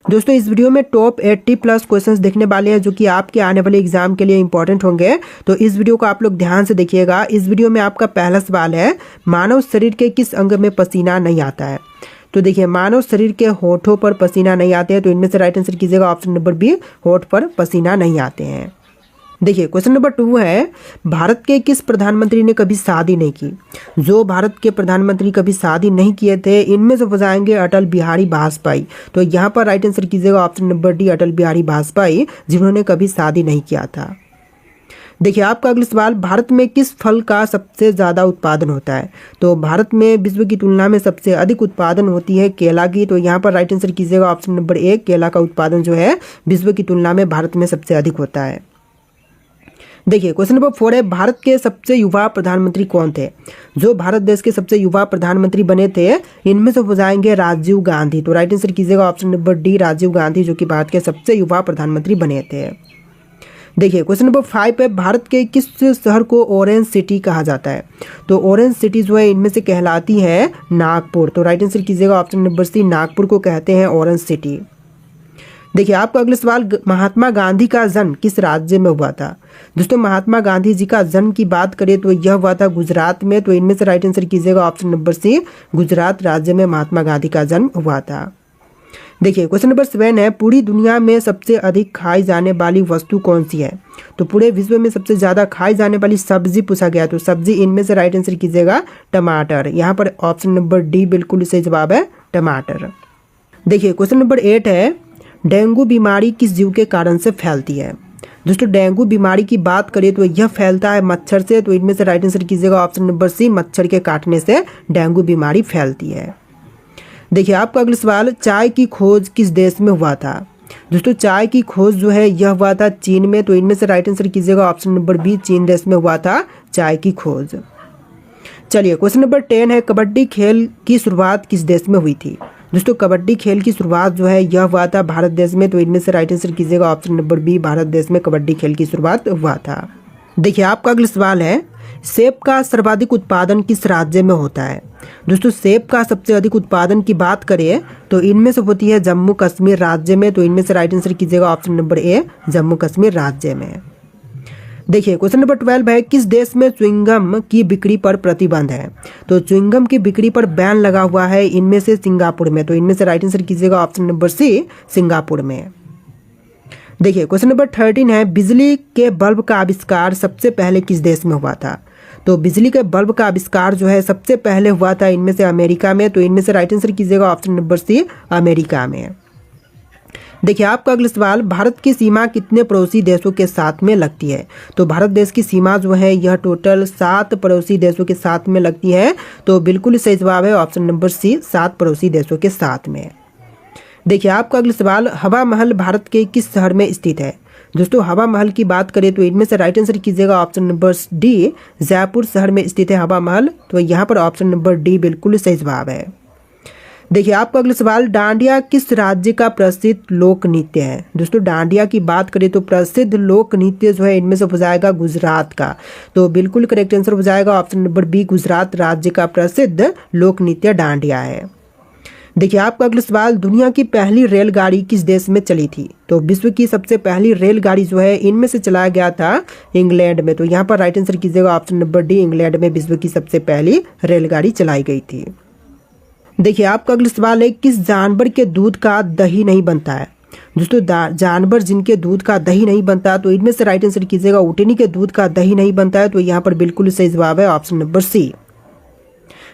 दोस्तों इस वीडियो में टॉप 80 प्लस क्वेश्चंस देखने वाले हैं जो कि आपके आने वाले एग्जाम के लिए इंपॉर्टेंट होंगे। तो इस वीडियो को आप लोग ध्यान से देखिएगा। इस वीडियो में आपका पहला सवाल है, मानव शरीर के किस अंग में पसीना नहीं आता है। तो देखिए, मानव शरीर के होठों पर पसीना नहीं आते हैं, तो इनमें से राइट आंसर कीजिएगा ऑप्शन नंबर बी, होठ पर पसीना नहीं आते हैं। देखिए क्वेश्चन नंबर 2 है, भारत के किस प्रधानमंत्री ने कभी शादी नहीं की। जो भारत के प्रधानमंत्री कभी शादी नहीं किए थे, इनमें से हो जाएंगे अटल बिहारी वाजपेयी। तो यहाँ पर राइट आंसर कीजिएगा option number D, Atal Bihari Vajpayee, जिन्होंने कभी शादी नहीं किया था। देखिए आपका अगला सवाल, भारत में किस फल का सबसे ज़्यादा उत्पादन होता है। तो भारत में विश्व की तुलना में सबसे अधिक उत्पादन होती है केला की। तो यहाँ पर राइट आंसर कीजिएगा ऑप्शन नंबर ए, केला का उत्पादन जो है विश्व की तुलना में भारत में सबसे अधिक होता है। देखिए क्वेश्चन नंबर 4 है, भारत के सबसे युवा प्रधानमंत्री कौन थे। जो भारत देश के सबसे युवा प्रधानमंत्री बने थे, इनमें से हो जाएंगे राजीव गांधी। तो राइट आंसर कीजिएगा option number D, Rajiv Gandhi, जो कि भारत के सबसे युवा प्रधानमंत्री बने थे। देखिए क्वेश्चन नंबर 5 है, भारत के किस शहर को ऑरेंज सिटी कहा जाता है। तो ऑरेंज सिटी जो है इनमें से कहलाती है नागपुर। तो राइट आंसर कीजिएगा ऑप्शन नंबर सी, नागपुर को कहते हैं ऑरेंज सिटी। देखिए आपका अगला सवाल, महात्मा गांधी का जन्म किस राज्य में हुआ था। दोस्तों महात्मा गांधी जी का जन्म की बात करें तो यह हुआ था गुजरात में। तो इनमें से राइट आंसर कीजिएगा ऑप्शन नंबर सी, गुजरात राज्य में महात्मा गांधी का जन्म हुआ था। देखिए क्वेश्चन नंबर 7 है, पूरी दुनिया में सबसे अधिक खाई जाने वाली वस्तु कौन सी है। तो पूरे विश्व में सबसे ज़्यादा खाई जाने वाली सब्जी पूछा गया। तो सब्जी, इनमें से राइट आंसर कीजिएगा टमाटर। यहाँ पर ऑप्शन नंबर डी बिल्कुल सही जवाब है, टमाटर। देखिए क्वेश्चन नंबर 8 है, डेंगू बीमारी किस जीव के कारण से फैलती है। दोस्तों डेंगू बीमारी की बात करें तो यह फैलता है मच्छर से। तो इनमें से राइट आंसर कीजिएगा ऑप्शन नंबर सी, मच्छर के काटने से डेंगू बीमारी फैलती है। देखिए आपका अगला सवाल, चाय की खोज किस देश में हुआ था। दोस्तों चाय की खोज जो है यह हुआ था चीन में। तो इनमें से राइट आंसर कीजिएगा ऑप्शन नंबर बी, चीन देश में हुआ था चाय की खोज। चलिए क्वेश्चन नंबर 10 है, कबड्डी खेल की शुरुआत किस देश में हुई थी। दोस्तों कबड्डी खेल की शुरुआत जो है यह हुआ था भारत देश में। तो इनमें से राइट आंसर कीजिएगा ऑप्शन नंबर बी, भारत देश में कबड्डी खेल की शुरुआत हुआ था। देखिए आपका अगला सवाल है, सेब का सर्वाधिक उत्पादन किस राज्य में होता है। दोस्तों सेब का सबसे अधिक उत्पादन की बात करें तो इनमें से होती है जम्मू कश्मीर राज्य में। तो इनमें से राइट आंसर कीजिएगा ऑप्शन नंबर ए, जम्मू कश्मीर राज्य में। देखिए क्वेश्चन नंबर 12 है, किस देश में च्युइंगम की बिक्री पर प्रतिबंध है। तो च्युइंगम की बिक्री पर बैन लगा हुआ है, इनमें से सिंगापुर में। तो इनमें से राइट आंसर कीजिएगा ऑप्शन नंबर सी, सिंगापुर में। देखिए क्वेश्चन नंबर 13 है, बिजली के बल्ब का आविष्कार सबसे पहले किस देश में हुआ था। तो बिजली के बल्ब का आविष्कार जो है सबसे पहले हुआ था इनमें से अमेरिका में। तो इनमें से राइट आंसर कीजिएगा ऑप्शन नंबर सी, अमेरिका में। देखिए आपका अगला सवाल, भारत की सीमा कितने पड़ोसी देशों के साथ में लगती है। तो भारत देश की सीमा जो है यह टोटल 7 पड़ोसी देशों के साथ में लगती है। तो बिल्कुल सही जवाब है ऑप्शन नंबर सी, 7 पड़ोसी देशों के साथ में। देखिए आपका अगला सवाल, हवा महल भारत के किस शहर में स्थित है। दोस्तों हवा महल की बात करें तो इनमें से राइट आंसर कीजिएगा ऑप्शन नंबर डी, जयपुर शहर में स्थित है हवा महल। तो यहाँ पर ऑप्शन नंबर डी बिल्कुल सही जवाब है। देखिए आपका अगला सवाल, डांडिया किस राज्य का प्रसिद्ध लोक नृत्य है। दोस्तों डांडिया की बात करें तो प्रसिद्ध लोक नृत्य जो है इनमें से हो जाएगा गुजरात का। तो बिल्कुल करेक्ट आंसर हो जाएगा ऑप्शन नंबर बी, गुजरात राज्य का प्रसिद्ध लोक नृत्य डांडिया है। देखिए आपका अगला सवाल, दुनिया की पहली रेलगाड़ी किस देश में चली थी। तो विश्व की सबसे पहली रेलगाड़ी जो है इनमें से चलाया गया था इंग्लैंड में। तो यहाँ पर राइट आंसर कीजिएगा ऑप्शन नंबर डी, इंग्लैंड में विश्व की सबसे पहली रेलगाड़ी चलाई गई थी। देखिए आपका अगला सवाल है, किस जानवर के दूध का दही नहीं बनता है। दोस्तों जानवर जिनके दूध का दही नहीं बनता, तो इनमें से राइट आंसर कीजिएगा ऊँटनी के दूध का दही नहीं बनता है। तो यहाँ पर बिल्कुल सही जवाब है ऑप्शन नंबर सी।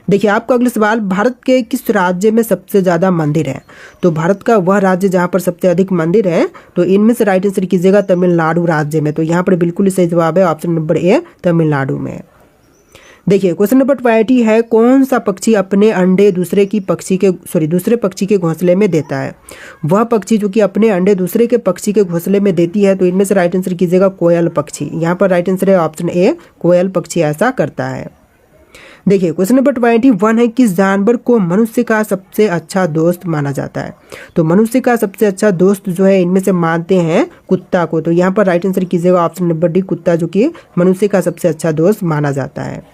देखिए आपका अगला सवाल, भारत के किस राज्य में सबसे ज़्यादा मंदिर है। तो भारत का वह राज्य जहाँ पर सबसे अधिक मंदिर है, तो इनमें से राइट आंसर कीजिएगा तमिलनाडु राज्य में। तो यहाँ पर बिल्कुल सही जवाब है ऑप्शन नंबर ए, तमिलनाडु में। देखिए क्वेश्चन नंबर 20 है, कौन सा पक्षी अपने अंडे दूसरे पक्षी के घोंसले में देता है। वह पक्षी जो कि अपने अंडे दूसरे के पक्षी के घोंसले में देती है। तो इनमें से राइट आंसर कीजिएगा कोयल पक्षी। यहाँ पर राइट आंसर है ऑप्शन ए, कोयल पक्षी ऐसा करता है। देखिए क्वेश्चन नंबर 21 है, किस जानवर को मनुष्य का सबसे अच्छा दोस्त माना जाता है। तो मनुष्य का सबसे अच्छा दोस्त जो है इनमें से मानते हैं कुत्ता को। तो यहाँ पर राइट आंसर कीजिएगा ऑप्शन नंबर डी, कुत्ता, जो कि मनुष्य का सबसे अच्छा दोस्त माना जाता है।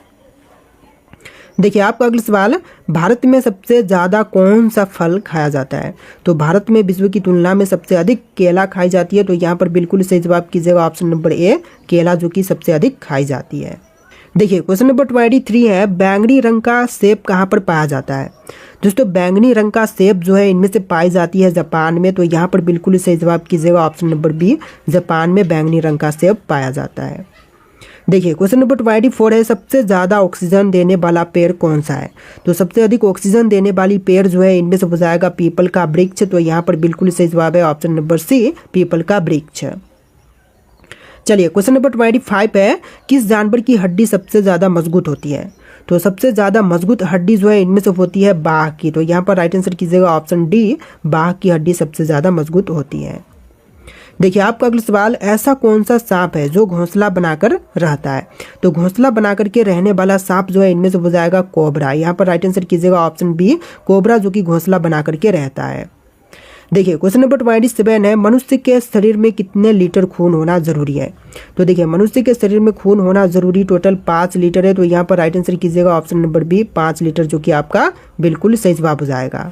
देखिए आपका अगला सवाल, भारत में सबसे ज़्यादा कौन सा फल खाया जाता है? तो भारत में विश्व की तुलना में सबसे अधिक केला खाई जाती है। तो यहाँ पर बिल्कुल सही जवाब कीजिएगा ऑप्शन नंबर ए, केला जो कि सबसे अधिक खाई जाती है। देखिए क्वेश्चन नंबर 23 है, बैंगनी रंग का सेब कहाँ पर पाया जाता है? दोस्तों बैंगनी रंग का सेब जो है इनमें से पाई जाती है जापान में। तो यहाँ पर बिल्कुल सही जवाब कीजिएगा ऑप्शन नंबर बी, जापान में बैंगनी रंग का सेब पाया जाता है। देखिए क्वेश्चन नंबर 24 है, सबसे ज़्यादा ऑक्सीजन देने वाला पेड़ कौन सा है? तो सबसे अधिक ऑक्सीजन देने वाली पेड़ जो है इनमें से हो जाएगा पीपल का वृक्ष। तो यहाँ पर बिल्कुल सही जवाब है ऑप्शन नंबर सी, पीपल का वृक्ष। चलिए क्वेश्चन नंबर 25 है, किस जानवर की हड्डी सबसे ज़्यादा मजबूत होती है? तो सबसे ज़्यादा मजबूत हड्डी जो है इनमें से होती है बाघ की। तो यहाँ पर राइट आंसर कीजिएगा ऑप्शन डी, बाघ की हड्डी सबसे ज़्यादा मजबूत होती है। देखिए आपका अगला सवाल, ऐसा कौन सा सांप है जो घोंसला बनाकर रहता है? तो घोंसला बनाकर के रहने वाला सांप जो है इनमें से हो जाएगा कोबरा। यहाँ पर राइट आंसर कीजिएगा ऑप्शन बी, कोबरा जो कि घोंसला बनाकर के रहता है। देखिए क्वेश्चन नंबर 27 है, मनुष्य के शरीर में कितने लीटर खून होना जरूरी है? तो देखिए मनुष्य के शरीर में खून होना जरूरी टोटल 5 लीटर है। तो यहाँ पर राइट आंसर कीजिएगा ऑप्शन नंबर बी, 5 लीटर जो कि आपका बिल्कुल सही जवाब हो जाएगा।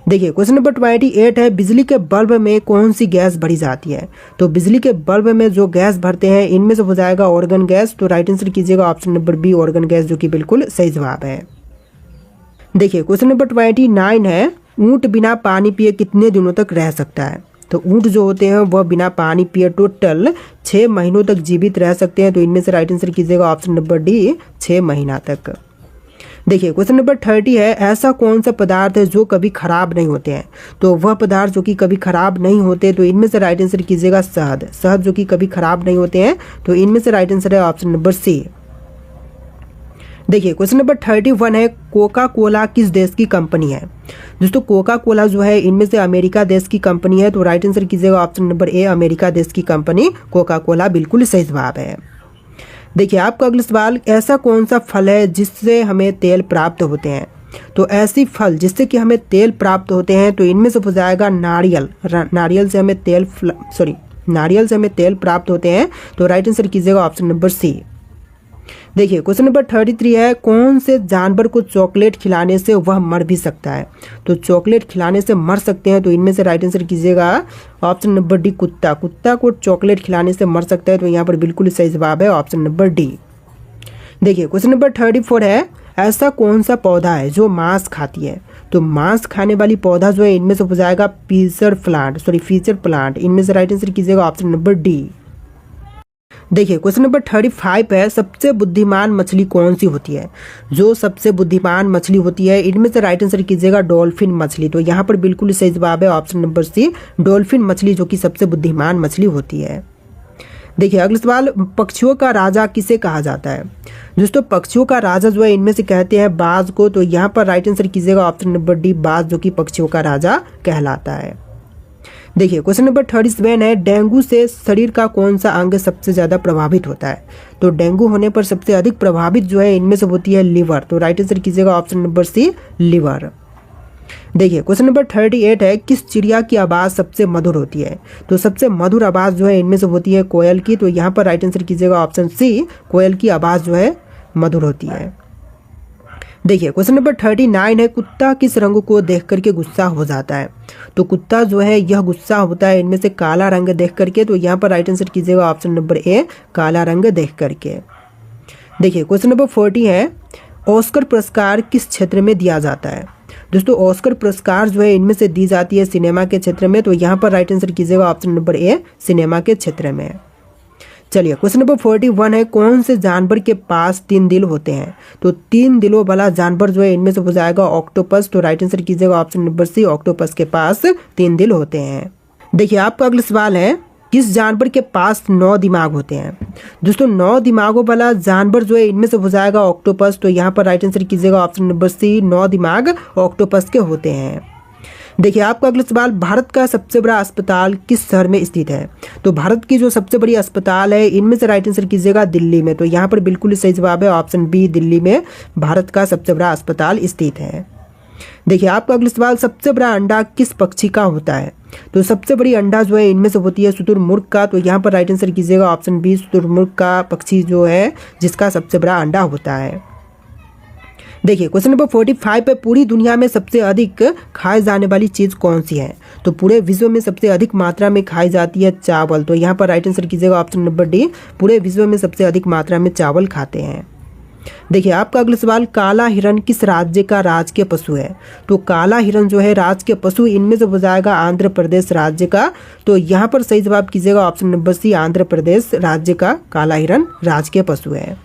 देखिए क्वेश्चन नंबर 28 है, बिजली के बल्ब में कौन सी गैस भरी जाती है? तो बिजली के बल्ब में जो गैस भरते हैं इनमें से हो जाएगा ऑर्गन गैस। तो राइट आंसर कीजिएगा option number B, argon gas जो कि बिल्कुल सही जवाब है। देखिए क्वेश्चन नंबर 29 है, ऊंट बिना पानी पिए कितने दिनों तक रह सकता है? तो ऊंट जो होते हैं वह बिना पानी पिए टोटल 6 महीनों तक जीवित रह सकते हैं। तो इनमें से राइट आंसर कीजिएगा ऑप्शन नंबर डी, 6 महीना तक। देखिए क्वेश्चन नंबर 30 है, ऐसा कौन सा पदार्थ है जो कभी खराब नहीं होते हैं? तो वह पदार्थ जो कि कभी खराब नहीं होते, तो इनमें से राइट आंसर कीजिएगा शहद। शहद जो कि कभी खराब नहीं होते हैं। तो इनमें से राइट आंसर है ऑप्शन नंबर सी। देखिए क्वेश्चन नंबर 31 है, कोका कोला किस देश की कंपनी है? दोस्तों कोका कोला जो है इनमें से अमेरिका देश की कंपनी है। तो राइट आंसर कीजिएगा ऑप्शन नंबर ए, अमेरिका देश की कंपनी कोका कोला बिल्कुल सही जवाब है। देखिए आपका अगला सवाल, ऐसा कौन सा फल है जिससे हमें तेल प्राप्त होते हैं? तो ऐसी फल जिससे कि हमें तेल प्राप्त होते हैं, तो इनमें से हो जाएगा नारियल। नारियल से हमें तेल प्राप्त होते हैं। तो राइट आंसर कीजिएगा ऑप्शन नंबर सी। देखिए क्वेश्चन नंबर 33 है, कौन से जानवर को चॉकलेट खिलाने से वह मर भी सकता है? तो चॉकलेट खिलाने से मर सकते हैं। तो इनमें से राइट आंसर कीजिएगा ऑप्शन नंबर डी, कुत्ता। कुत्ता को चॉकलेट खिलाने से मर सकता है। तो यहाँ पर बिल्कुल सही जवाब है ऑप्शन नंबर डी। देखिए क्वेश्चन नंबर 34 है, ऐसा कौन सा पौधा है जो मांस खाती है? तो मांस खाने वाली पौधा जो है इनमें से हो जाएगा फीचर प्लांट। इनमें से राइट आंसर कीजिएगा ऑप्शन नंबर डी। देखिए क्वेश्चन नंबर 35 है, सबसे बुद्धिमान मछली कौन सी होती है? जो सबसे बुद्धिमान मछली होती है इनमें से राइट आंसर कीजिएगा डॉल्फिन मछली। तो यहाँ पर बिल्कुल सही जवाब है ऑप्शन नंबर सी, डॉल्फिन मछली जो कि सबसे बुद्धिमान मछली होती है। देखिए अगला सवाल, पक्षियों का राजा किसे कहा जाता है? दोस्तों पक्षियों का राजा जो है इनमें से कहते हैं बाज को। तो यहाँ पर राइट आंसर कीजिएगा ऑप्शन नंबर डी, बाज जो कि पक्षियों का राजा कहलाता है। देखिए क्वेश्चन नंबर 37 है, डेंगू से शरीर का कौन सा अंग सबसे ज़्यादा प्रभावित होता है? तो डेंगू होने पर सबसे अधिक प्रभावित जो है इनमें से होती है लिवर। तो राइट आंसर कीजिएगा ऑप्शन नंबर सी, लिवर। देखिए क्वेश्चन नंबर 38 है, किस चिड़िया की आवाज़ सबसे मधुर होती है? तो सबसे मधुर आवाज़ जो है इनमें से होती है कोयल की। तो यहाँ पर राइट आंसर कीजिएगा ऑप्शन सी, कोयल की आवाज़ जो है मधुर होती है। देखिए क्वेश्चन नंबर 39 है, कुत्ता किस रंग को देख करके गुस्सा हो जाता है? तो कुत्ता जो है यह गुस्सा होता है इनमें से काला रंग देख करके। तो यहाँ पर राइट आंसर कीजिएगा ऑप्शन नंबर ए, काला रंग देख करके। देखिए क्वेश्चन नंबर 40 है, ऑस्कर पुरस्कार किस क्षेत्र में दिया जाता है? दोस्तों ऑस्कर पुरस्कार जो है इनमें से दी जाती है सिनेमा के क्षेत्र में। तो यहाँ पर राइट आंसर कीजिएगा ऑप्शन नंबर ए, सिनेमा के क्षेत्र में। चलिए क्वेश्चन नंबर 41 है, कौन से जानवर के पास 3 दिल होते हैं? तो 3 दिलों वाला जानवर जो है इनमें से हो जाएगा ऑक्टोपस। तो राइट आंसर कीजिएगा ऑप्शन नंबर सी, ऑक्टोपस के पास 3 दिल होते हैं। देखिए आपका अगला सवाल है, किस जानवर के पास 9 दिमाग होते हैं? दोस्तों 9 दिमागों वाला जानवर जो है इनमें से हो जाएगा ऑक्टोपस। तो यहाँ पर राइट आंसर कीजिएगा ऑप्शन नंबर सी, 9 दिमाग ऑक्टोपस के होते हैं। देखिए आपका अगला सवाल, भारत का सबसे बड़ा अस्पताल किस शहर में स्थित है? तो भारत की जो सबसे बड़ी अस्पताल है इनमें से राइट आंसर कीजिएगा दिल्ली में। तो यहाँ पर बिल्कुल सही जवाब है ऑप्शन बी, दिल्ली में भारत का सबसे बड़ा अस्पताल स्थित है। देखिए आपका अगला सवाल, सबसे बड़ा अंडा किस पक्षी का होता है? तो सबसे बड़ी अंडा जो है इनमें से होती है शुतुरमुर्ग का। तो यहाँ पर राइट आंसर कीजिएगा ऑप्शन बी, शुतुरमुर्ग का पक्षी जो है जिसका सबसे बड़ा अंडा होता है। देखिए क्वेश्चन नंबर 45 पे पूरी दुनिया में सबसे अधिक खाई जाने वाली चीज़ कौन सी है? तो पूरे विश्व में सबसे अधिक मात्रा में खाई जाती है चावल। तो यहाँ पर राइट आंसर कीजिएगा ऑप्शन नंबर डी, पूरे विश्व में सबसे अधिक मात्रा में चावल खाते हैं। देखिए आपका अगला सवाल, काला हिरण किस राज्य का राजकीय पशु है? तो काला हिरण जो है राजकीय पशु, इनमें से हो जाएगा आंध्र प्रदेश राज्य का। तो यहाँ पर सही जवाब कीजिएगा ऑप्शन नंबर सी, आंध्र प्रदेश राज्य का काला हिरण राजकीय पशु है।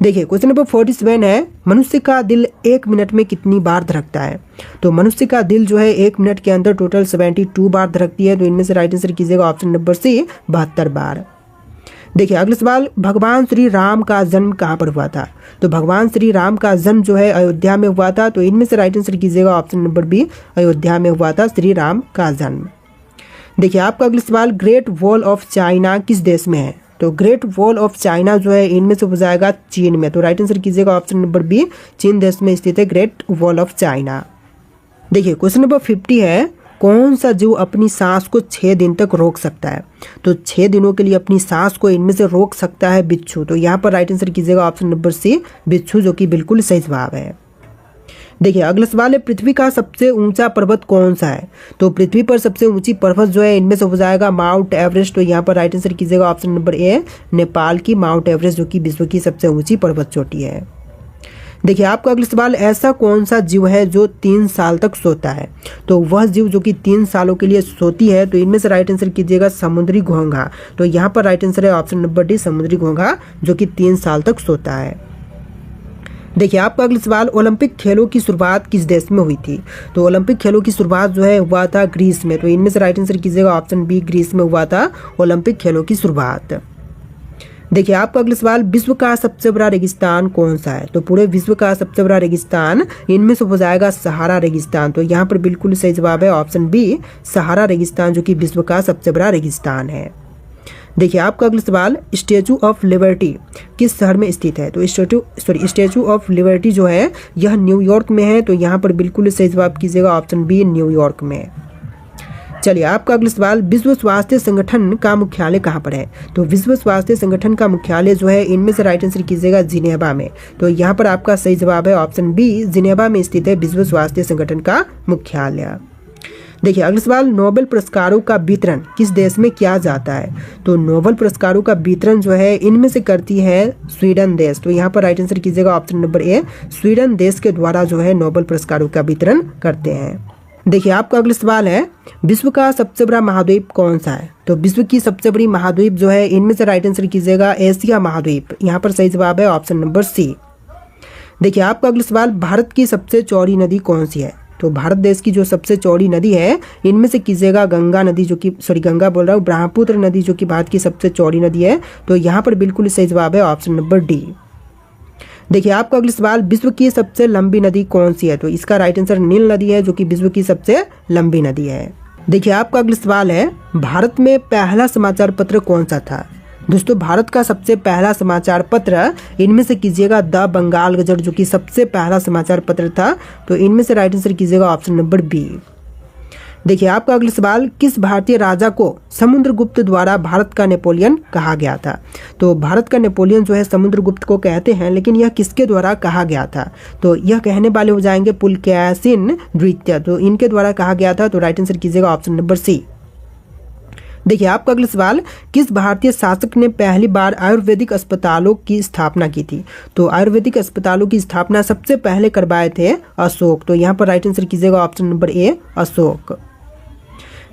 देखिए क्वेश्चन नंबर 47 है, मनुष्य का दिल 1 मिनट में कितनी बार धड़कता है? तो मनुष्य का दिल जो है 1 मिनट के अंदर टोटल 72 बार धड़कती है। तो इनमें से राइट आंसर कीजिएगा ऑप्शन नंबर सी, 72 बार। देखिए अगला सवाल, भगवान श्री राम का जन्म कहाँ पर हुआ था? तो भगवान श्री राम का जन्म जो है अयोध्या में हुआ था। तो इनमें से राइट आंसर कीजिएगा ऑप्शन नंबर बी, अयोध्या में हुआ था श्री राम का जन्म। देखिए आपका अगला सवाल, ग्रेट वॉल ऑफ चाइना किस देश में है? तो ग्रेट वॉल ऑफ चाइना जो है इनमें से हो जाएगा चीन में। तो राइट आंसर कीजिएगा ऑप्शन नंबर बी, चीन देश में स्थित है ग्रेट वॉल ऑफ चाइना। देखिए क्वेश्चन नंबर 50 है, कौन सा जीव अपनी सांस को 6 दिन तक रोक सकता है? तो 6 दिनों के लिए अपनी सांस को इनमें से रोक सकता है बिच्छू। तो यहाँ पर राइट आंसर कीजिएगा ऑप्शन नंबर सी, बिच्छू, जो कि बिल्कुल सही जवाब है। देखिए अगला सवाल है, पृथ्वी का सबसे ऊंचा पर्वत कौन सा है? तो पृथ्वी पर सबसे ऊंची पर्वत जो है इनमें से हो जाएगा माउंट एवरेस्ट। तो यहाँ पर राइट आंसर कीजिएगा ऑप्शन नंबर ए, नेपाल की माउंट एवरेस्ट, जो कि विश्व की सबसे ऊंची पर्वत चोटी है। देखिए आपका अगला सवाल, ऐसा कौन सा जीव है जो 3 साल तक सोता है? तो वह जीव जो कि 3 सालों के लिए सोती है। तो इनमें से राइट आंसर कीजिएगा समुद्री घोंघा। तो यहाँ पर राइट आंसर है ऑप्शन नंबर डी, समुद्री घोंघा, जो कि 3 साल तक सोता है। देखिए आपका अगला सवाल, ओलंपिक खेलों की शुरुआत किस देश में हुई थी? तो ओलंपिक खेलों की शुरुआत जो है हुआ था ग्रीस में। तो इनमें से राइट आंसर कीजिएगा ऑप्शन बी, ग्रीस में हुआ था ओलंपिक खेलों की शुरुआत। देखिए आपका अगला सवाल, विश्व का सबसे बड़ा रेगिस्तान कौन सा है? तो पूरे विश्व का सबसे बड़ा रेगिस्तान इनमें से हो जाएगा सहारा रेगिस्तान। तो यहाँ पर बिल्कुल सही जवाब है ऑप्शन बी, सहारा रेगिस्तान, जो कि विश्व का सबसे बड़ा रेगिस्तान है। देखिए आपका अगला सवाल, स्टैचू ऑफ लिबर्टी किस शहर में स्थित है? तो स्टैचू ऑफ लिबर्टी जो है यह न्यूयॉर्क में है। तो यहाँ पर बिल्कुल सही जवाब कीजिएगा ऑप्शन बी, न्यूयॉर्क में। चलिए आपका अगला सवाल, विश्व स्वास्थ्य संगठन का मुख्यालय कहाँ पर है? तो विश्व स्वास्थ्य संगठन का मुख्यालय जो है इनमें से राइट आंसर कीजिएगा जिनेवा में। तो यहाँ पर आपका सही जवाब है ऑप्शन बी, जिनेवा में स्थित है विश्व स्वास्थ्य संगठन का मुख्यालय। देखिए अगला सवाल, नोबेल पुरस्कारों का वितरण किस देश में किया जाता है? तो नोबेल पुरस्कारों का वितरण जो है इनमें से करती है स्वीडन देश। तो यहाँ पर राइट आंसर कीजिएगा ऑप्शन नंबर ए, स्वीडन देश के द्वारा जो है नोबेल पुरस्कारों का वितरण करते हैं। देखिए आपका अगला सवाल है, विश्व का सबसे बड़ा महाद्वीप कौन सा है? तो विश्व की सबसे बड़ी महाद्वीप जो है इनमें से राइट आंसर कीजिएगा एशिया महाद्वीप। यहाँ पर सही जवाब है ऑप्शन नंबर सी। देखिए आपका अगला सवाल, भारत की सबसे चौड़ी नदी कौन सी है? तो भारत देश की जो सबसे चौड़ी नदी है इनमें से कीजिएगा गंगा नदी, जो कि गंगा बोल रहा हूँ, ब्रह्मपुत्र नदी, जो कि भारत की सबसे चौड़ी नदी है। तो यहाँ पर बिल्कुल सही जवाब है ऑप्शन नंबर डी। देखिए आपका अगला सवाल, विश्व की सबसे लंबी नदी कौन सी है? तो इसका राइट आंसर नील नदी है, जो कि विश्व की सबसे लंबी नदी है। देखिए आपका अगला सवाल है, भारत में पहला समाचार पत्र कौन सा था? दोस्तों भारत का सबसे पहला समाचार पत्र इनमें से कीजिएगा द बंगाल गजट, जो कि सबसे पहला समाचार पत्र था। तो इनमें से राइट आंसर कीजिएगा ऑप्शन नंबर बी। देखिए आपका अगला सवाल, किस भारतीय राजा को समुद्रगुप्त द्वारा भारत का नेपोलियन कहा गया था? तो भारत का नेपोलियन जो है समुद्रगुप्त को कहते हैं, लेकिन यह किसके द्वारा कहा गया था? तो यह कहने वाले हो जाएंगे पुलकेशिन द्वितीय। तो इनके द्वारा कहा गया था। तो राइट आंसर कीजिएगा ऑप्शन नंबर सी। देखिए आपका अगला सवाल, किस भारतीय शासक ने पहली बार आयुर्वेदिक अस्पतालों की स्थापना की थी? तो आयुर्वेदिक अस्पतालों की स्थापना सबसे पहले करवाए थे अशोक। तो यहाँ पर राइट आंसर कीजिएगा ऑप्शन नंबर ए, अशोक।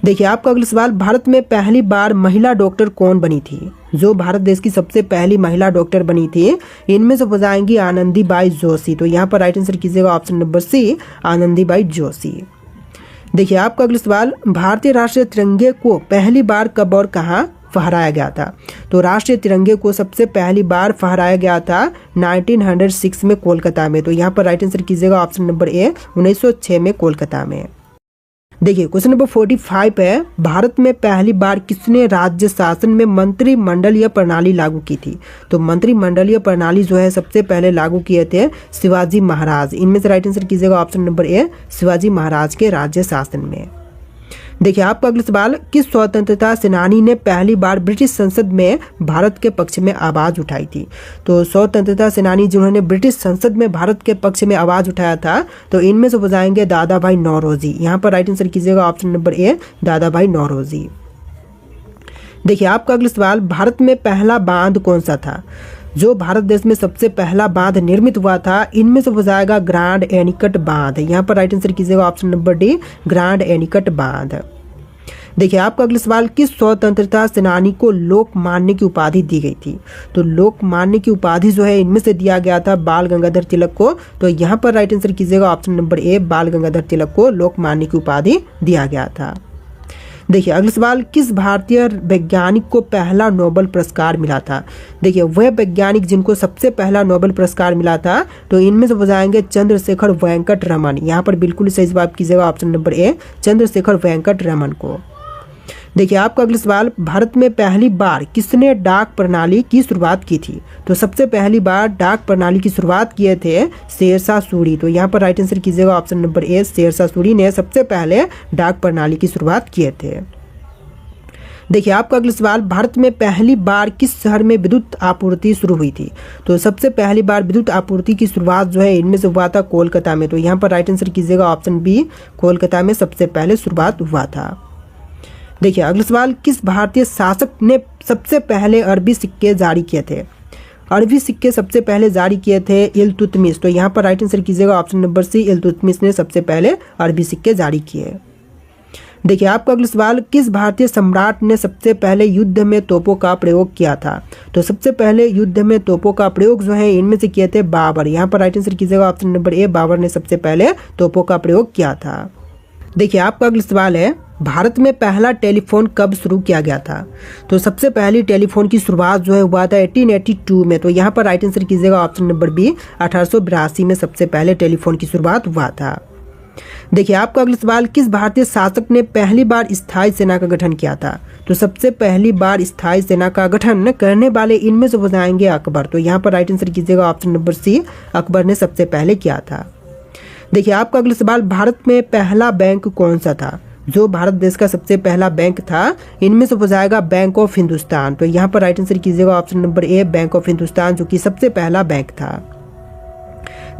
देखिए आपका अगला सवाल, भारत में पहली बार महिला डॉक्टर कौन बनी थी? जो भारत देश की सबसे पहली महिला डॉक्टर बनी थी इनमें से हो जाएंगी आनंदीबाई जोशी। तो यहाँ पर राइट आंसर कीजिएगा option number C, Anandibai Joshi. देखिए आपका अगला सवाल, भारतीय राष्ट्रीय तिरंगे को पहली बार कब और कहाँ फहराया गया था? तो राष्ट्रीय तिरंगे को सबसे पहली बार फहराया गया था 1906 में कोलकाता में। तो यहाँ पर राइट आंसर कीजिएगा ऑप्शन नंबर ए, 1906 में कोलकाता में। देखिए क्वेश्चन नंबर 45 है, भारत में पहली बार किसने राज्य शासन में मंत्रिमंडलीय प्रणाली लागू की थी? तो मंत्रिमंडलीय प्रणाली जो है सबसे पहले लागू किए थे शिवाजी महाराज। इनमें से राइट आंसर कीजिएगा ऑप्शन नंबर ए, शिवाजी महाराज के राज्य शासन में। देखिए आपका अगला सवाल, किस स्वतंत्रता सेनानी ने पहली बार ब्रिटिश संसद में भारत के पक्ष में आवाज़ उठाई थी? तो स्वतंत्रता सेनानी जिन्होंने ब्रिटिश संसद में भारत के पक्ष में आवाज़ उठाया था, तो इनमें से हो जाएंगे दादा भाई नौरोजी। यहाँ पर राइट आंसर कीजिएगा ऑप्शन नंबर ए, दादा भाई नौरोजी। देखिए आपका अगला सवाल, भारत में पहला बांध कौन सा था? जो भारत देश में सबसे पहला बांध निर्मित हुआ था, इनमें से हो जाएगा ग्रांड एनीकट बांध। यहाँ पर राइट आंसर कीजिएगा option number D, grand anicut बांध। देखिए आपका अगला सवाल, किस स्वतंत्रता सेनानी को लोकमान्य की उपाधि दी गई थी? तो लोकमान्य की उपाधि जो है इनमें से दिया गया था बाल गंगाधर तिलक को। तो यहाँ पर राइट आंसर कीजिएगा ऑप्शन नंबर ए, बाल गंगाधर तिलक को लोकमान्य की उपाधि दिया गया था। देखिए अगला सवाल, किस भारतीय वैज्ञानिक को पहला नोबेल पुरस्कार मिला था? देखिए वह वैज्ञानिक जिनको सबसे पहला नोबेल पुरस्कार मिला था, तो इनमें से हो जाएंगे चंद्रशेखर वेंकट रमन। यहाँ पर बिल्कुल सही जवाब कीजिएगा option number A, Chandrashekhar Venkat Raman को। देखिए आपका अगला सवाल, भारत में पहली बार किसने डाक प्रणाली की शुरुआत की थी? तो सबसे पहली बार डाक प्रणाली की शुरुआत किए थे शेरशाह सूरी। तो यहाँ पर राइट आंसर कीजिएगा option number A, Shershah Suri ने सबसे पहले डाक प्रणाली की शुरुआत किए थे। देखिए आपका अगला सवाल, भारत में पहली बार किस शहर में विद्युत आपूर्ति शुरू हुई थी? तो सबसे पहली बार विद्युत आपूर्ति की शुरुआत जो है इनमें से हुआ था कोलकाता में। तो यहाँ पर राइट आंसर कीजिएगा ऑप्शन बी, कोलकाता में सबसे पहले शुरुआत हुआ था। देखिए अगला सवाल, किस भारतीय शासक ने सबसे पहले अरबी सिक्के जारी किए थे? अरबी सिक्के सबसे पहले जारी किए थे इल्तुतमिश। तो यहाँ पर राइट आंसर कीजिएगा ऑप्शन नंबर सी, इल्तुतमिश ने सबसे पहले अरबी सिक्के जारी किए। देखिए आपका अगला सवाल, किस भारतीय सम्राट ने सबसे पहले युद्ध में तोपों का प्रयोग किया था? तो सबसे पहले युद्ध में तोपों का प्रयोग जो है इनमें से किए थे बाबर। यहाँ पर राइट आंसर कीजिएगा ऑप्शन नंबर ए, बाबर ने सबसे पहले तोपों का प्रयोग किया था। देखिए आपका अगला सवाल है, भारत में पहला टेलीफोन कब शुरू किया गया था? तो सबसे पहली टेलीफोन की शुरुआत जो है हुआ था 1882 में। तो यहाँ पर राइट आंसर कीजिएगा ऑप्शन नंबर बी, 1882 में सबसे पहले टेलीफोन की शुरुआत हुआ था। देखिए आपका अगला सवाल, किस भारतीय शासक ने पहली बार स्थायी सेना का गठन किया था? तो सबसे पहली बार स्थायी सेना का गठन करने वाले इनमें से हो जाएंगे अकबर। तो यहाँ पर राइट आंसर कीजिएगा ऑप्शन नंबर सी, अकबर ने सबसे पहले किया था। देखिए आपका अगला सवाल, भारत में पहला बैंक कौन सा था? जो भारत देश का सबसे पहला बैंक था इनमें से हो जाएगा बैंक ऑफ हिंदुस्तान। तो यहाँ पर राइट आंसर कीजिएगा option number A, bank of Hindustan, जो कि सबसे पहला बैंक था।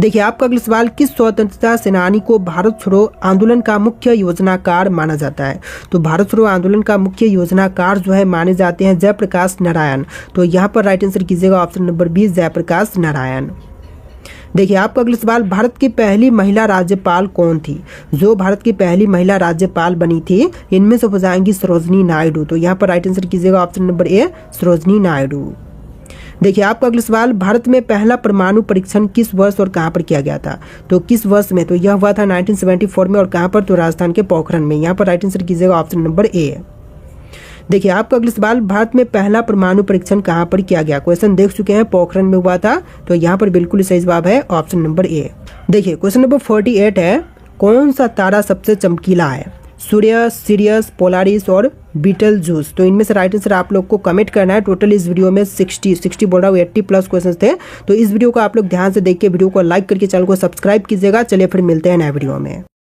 देखिए आपका अगला सवाल, किस स्वतंत्रता सेनानी को भारत छोड़ो आंदोलन का मुख्य योजनाकार माना जाता है? तो भारत छोड़ो आंदोलन का मुख्य योजनाकार जो है माने जाते हैं जयप्रकाश नारायण। तो यहाँ पर राइट आंसर कीजिएगा option number B, Jayaprakash Narayan. देखिए आपका अगला सवाल, भारत की पहली महिला राज्यपाल कौन थी? जो भारत की पहली महिला राज्यपाल बनी थी इनमें से हो जाएंगी सरोजनी नायडू। तो यहाँ पर राइट आंसर कीजिएगा ऑप्शन नंबर ए, सरोजनी नायडू। देखिए आपका अगला सवाल, भारत में पहला परमाणु परीक्षण किस वर्ष और कहां पर किया गया था? तो किस वर्ष में? तो यह हुआ था 1974 में। और कहां पर? तो राजस्थान के पोखरण में। यहाँ पर राइट आंसर कीजिएगा ऑप्शन नंबर ए। देखिए आपका अगला सवाल, भारत में पहला परमाणु परीक्षण कहां पर किया गया? क्वेश्चन देख चुके हैं, पोखरण में हुआ था। तो यहाँ पर बिल्कुल सही जवाब है ऑप्शन नंबर ए। देखिए क्वेश्चन नंबर 48 है, कौन सा तारा सबसे चमकीला है? सूर्य, सीरियस, पोलारिस और बीटलजूस। तो इनमें से राइट आंसर आप लोग को कमेंट करना है। टोटल इस वीडियो में 60 बोल रहा हूँ, 80+ क्वेश्चन थे। तो इस वीडियो को आप लोग ध्यान से देख के वीडियो को लाइक करके चैनल को सब्सक्राइब कीजिएगा। चलिए फिर मिलते हैं नए वीडियो में।